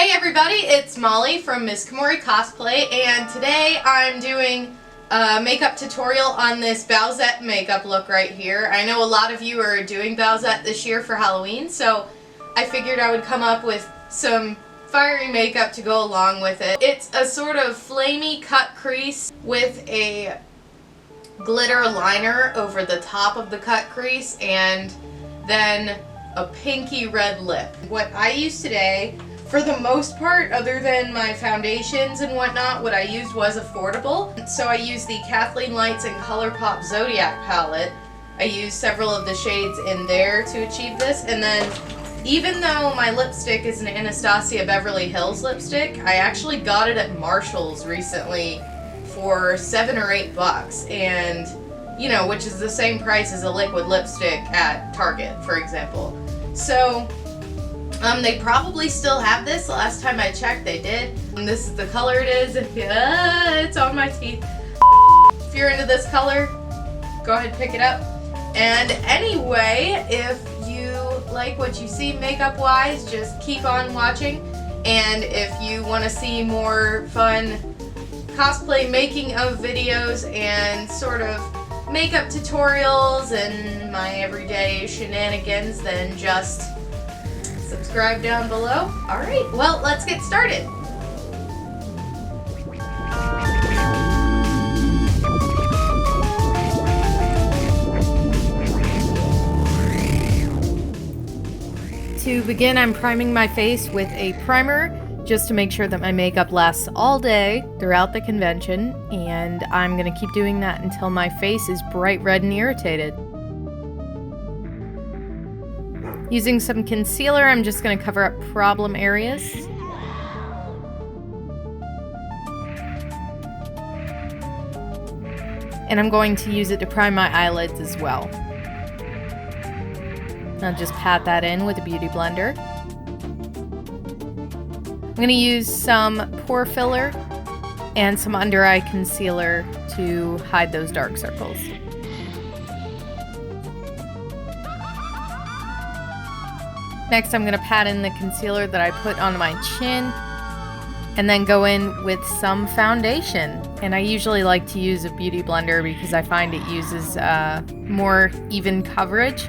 Hey everybody, it's Molly from Miss Komori Cosplay, and today I'm doing a makeup tutorial on this Bowsette makeup look right here. I know a lot of you are doing Bowsette this year for Halloween, so I figured I would come up with some fiery makeup to go along with it. It's a sort of flamey cut crease with a glitter liner over the top of the cut crease and then a pinky red lip. What I use today, for the most part, other than my foundations and whatnot, what I used was affordable. So I used the Kathleen Lights and Colourpop Zodiac palette. I used several of the shades in there to achieve this, and then even though my lipstick is an Anastasia Beverly Hills lipstick, I actually got it at Marshall's recently for $7 or $8, and you know, which is the same price as a liquid lipstick at Target, for example. So they probably still have this. The last time I checked, they did. And this is the color it is. It's on my teeth. If you're into this color, go ahead and pick it up. And anyway, if you like what you see makeup-wise, just keep on watching. And if you want to see more fun cosplay making of videos and sort of makeup tutorials and my everyday shenanigans, then just subscribe down below. Alright, well, let's get started. To begin, I'm priming my face with a primer just to make sure that my makeup lasts all day throughout the convention, and I'm going to keep doing that until my face is bright red and irritated. Using some concealer, I'm just going to cover up problem areas. And I'm going to use it to prime my eyelids as well. I'll just pat that in with a beauty blender. I'm going to use some pore filler and some under eye concealer to hide those dark circles. Next, I'm going to pat in the concealer that I put on my chin and then go in with some foundation. And I usually like to use a beauty blender because I find it uses more even coverage.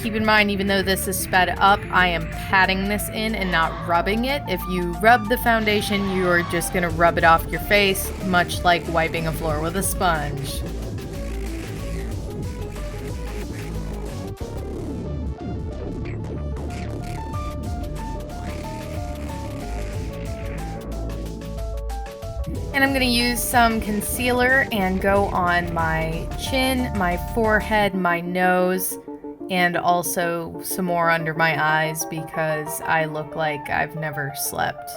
Keep in mind, even though this is sped up, I am patting this in and not rubbing it. If you rub the foundation, you are just going to rub it off your face, much like wiping a floor with a sponge. And I'm going to use some concealer and go on my chin, my forehead, my nose, and also some more under my eyes because I look like I've never slept.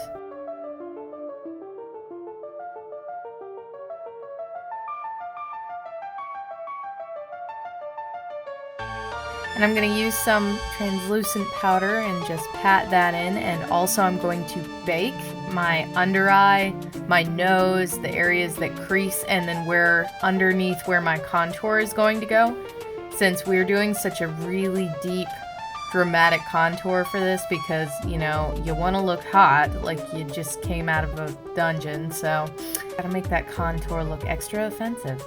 And I'm going to use some translucent powder and just pat that in, and also I'm going to bake my under eye, my nose, the areas that crease, and then where underneath where my contour is going to go. Since we're doing such a really deep, dramatic contour for this because, you know, you want to look hot like you just came out of a dungeon, so gotta make that contour look extra offensive.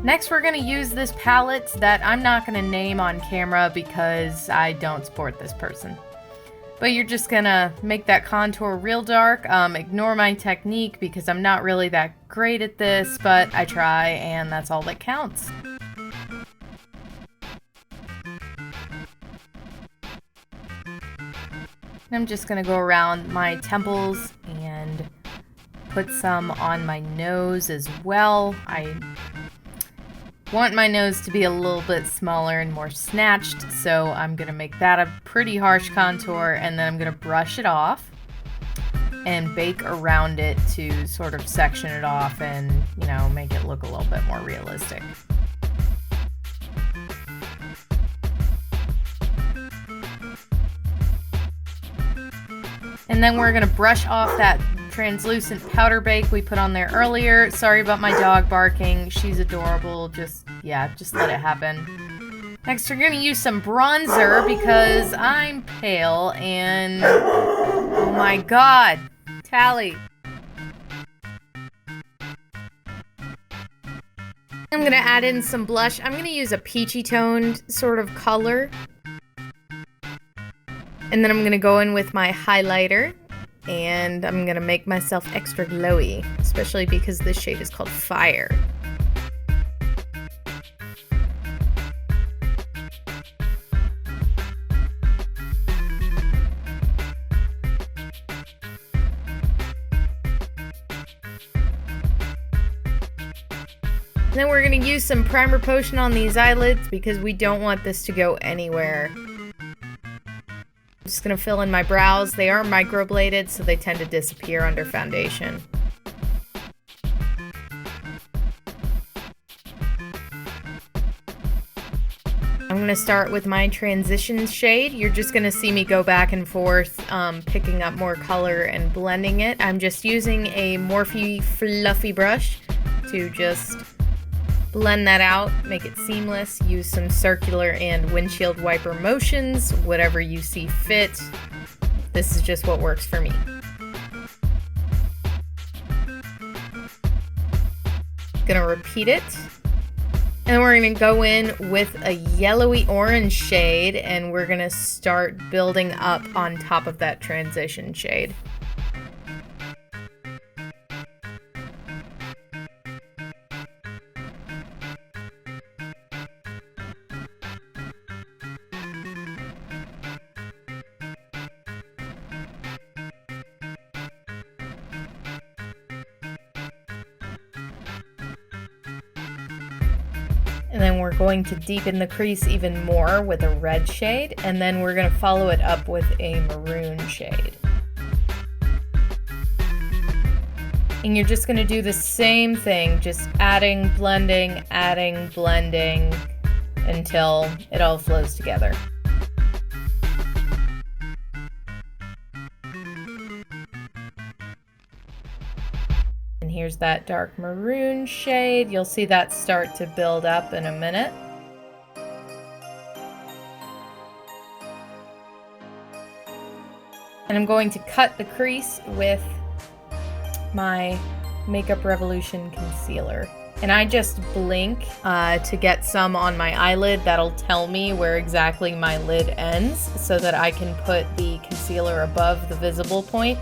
Next, we're going to use this palette that I'm not going to name on camera because I don't support this person. But you're just going to make that contour real dark. Ignore my technique because I'm not really that great at this, but I try, and that's all that counts. I'm just going to go around my temples and put some on my nose as well. I want my nose to be a little bit smaller and more snatched, so I'm going to make that a pretty harsh contour, and then I'm going to brush it off and bake around it to sort of section it off and, you know, make it look a little bit more realistic. And then we're going to brush off that translucent powder bake we put on there earlier. Sorry about my dog barking. She's adorable. Just let it happen. Next, we're going to use some bronzer because I'm pale and Oh my god. Tally. I'm gonna add in some blush. I'm gonna use a peachy toned sort of color. And then I'm gonna go in with my highlighter. And I'm gonna make myself extra glowy, especially because this shade is called Fire. And then we're gonna use some primer potion on these eyelids because we don't want this to go anywhere. I'm just gonna fill in my brows. They are microbladed, so they tend to disappear under foundation. I'm gonna start with my transition shade. You're just gonna see me go back and forth, picking up more color and blending it. I'm just using a Morphe fluffy brush to just blend that out, make it seamless. Use some circular and windshield wiper motions, whatever you see fit. This is just what works for me. Gonna repeat it. And we're gonna go in with a yellowy orange shade and we're gonna start building up on top of that transition shade. And then we're going to deepen the crease even more with a red shade, and then we're going to follow it up with a maroon shade. And you're just going to do the same thing, just adding, blending, until it all flows together. And here's that dark maroon shade. You'll see that start to build up in a minute. And I'm going to cut the crease with my Makeup Revolution concealer. And I just blink to get some on my eyelid. That'll tell me where exactly my lid ends so that I can put the concealer above the visible point,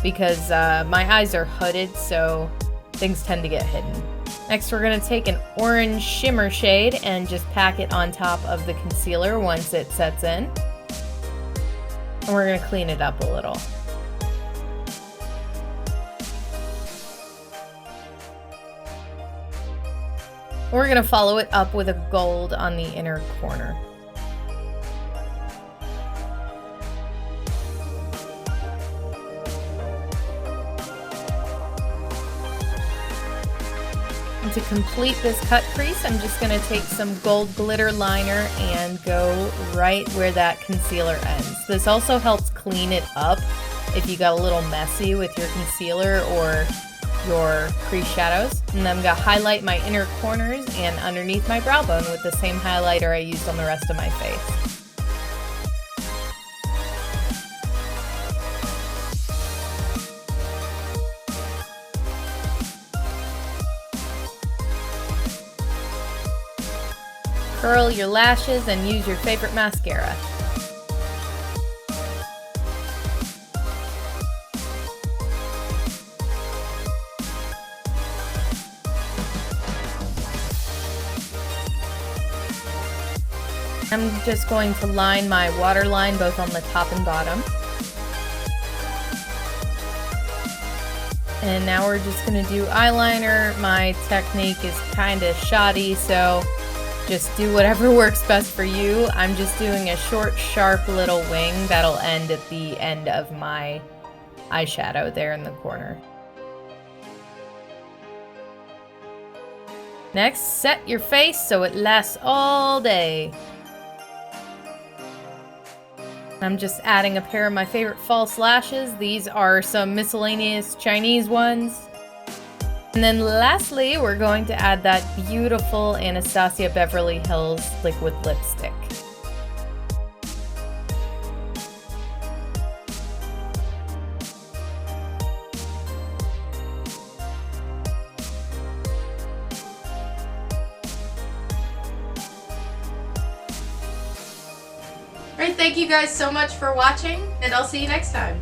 because my eyes are hooded, so things tend to get hidden. Next, we're gonna take an orange shimmer shade and just pack it on top of the concealer once it sets in. And we're gonna clean it up a little. We're gonna follow it up with a gold on the inner corner. And to complete this cut crease, I'm just going to take some gold glitter liner and go right where that concealer ends. This also helps clean it up if you got a little messy with your concealer or your crease shadows. And then I'm going to highlight my inner corners and underneath my brow bone with the same highlighter I used on the rest of my face. Curl your lashes and use your favorite mascara. I'm just going to line my waterline both on the top and bottom. And now we're just going to do eyeliner. My technique is kind of shoddy, so just do whatever works best for you. I'm just doing a short, sharp little wing that'll end at the end of my eyeshadow there in the corner. Next, set your face so it lasts all day. I'm just adding a pair of my favorite false lashes. These are some miscellaneous Chinese ones. And then lastly, we're going to add that beautiful Anastasia Beverly Hills liquid lipstick. thank you guys so much for watching, and I'll see you next time.